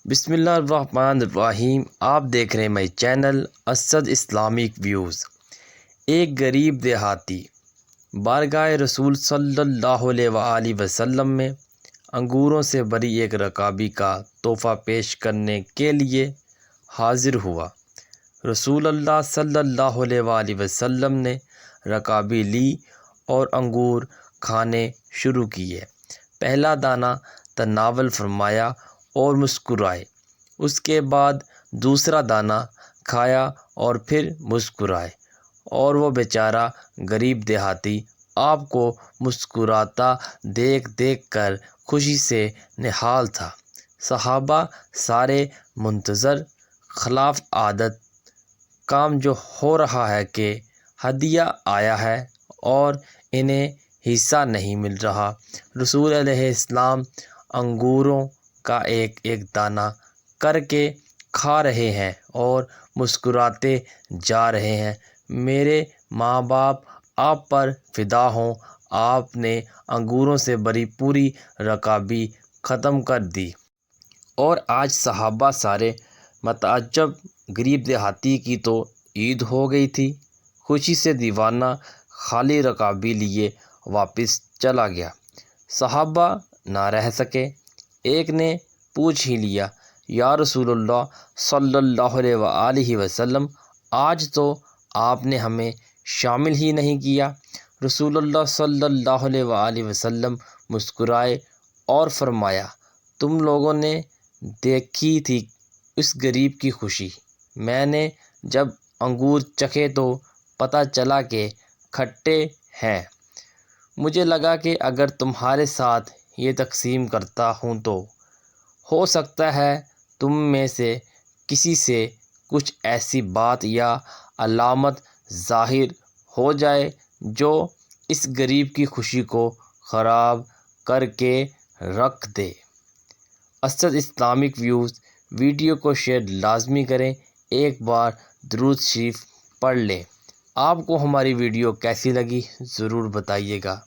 بسم اللہ الرحمن الرحیم۔ آپ دیکھ رہے ہیں میرے چینل اسد اسلامک ویوز۔ ایک غریب دیہاتی بارگاہ رسول صلی اللہ علیہ وآلہ وسلم میں انگوروں سے بھری ایک رکابی کا تحفہ پیش کرنے کے لیے حاضر ہوا۔ رسول اللہ صلی اللہ علیہ وآلہ وسلم نے رکابی لی اور انگور کھانے شروع کیے۔ پہلا دانہ تناول فرمایا اور مسکرائے۔ اس کے بعد دوسرا دانہ کھایا اور پھر مسکرائے، اور وہ بیچارہ غریب دیہاتی آپ کو مسکراتا دیکھ دیکھ کر خوشی سے نہال تھا۔ صحابہ سارے منتظر، خلاف عادت کام جو ہو رہا ہے کہ ہدیہ آیا ہے اور انہیں حصہ نہیں مل رہا۔ رسول علیہ السلام انگوروں کا ایک ایک دانہ کر کے کھا رہے ہیں اور مسکراتے جا رہے ہیں۔ میرے ماں باپ آپ پر فدا ہوں، آپ نے انگوروں سے بھری پوری رکابی ختم کر دی۔ اور آج صحابہ سارے متعجب، غریب دیہاتی کی تو عید ہو گئی تھی۔ خوشی سے دیوانہ خالی رکابی لیے واپس چلا گیا۔ صحابہ نہ رہ سکے، ایک نے پوچھ ہی لیا، یا رسول اللہ صلی اللہ علیہ وآلہ وسلم، آج تو آپ نے ہمیں شامل ہی نہیں کیا۔ رسول اللہ صلی اللہ علیہ وآلہ وسلم مسکرائے اور فرمایا، تم لوگوں نے دیکھی تھی اس غریب کی خوشی۔ میں نے جب انگور چکھے تو پتہ چلا کہ کھٹے ہیں۔ مجھے لگا کہ اگر تمہارے ساتھ یہ تقسیم کرتا ہوں تو ہو سکتا ہے تم میں سے کسی سے کچھ ایسی بات یا علامت ظاہر ہو جائے جو اس غریب کی خوشی کو خراب کر کے رکھ دے۔ اسد اسلامک ویوز ویڈیو کو شیئر لازمی کریں، ایک بار درود شریف پڑھ لیں۔ آپ کو ہماری ویڈیو کیسی لگی ضرور بتائیے گا۔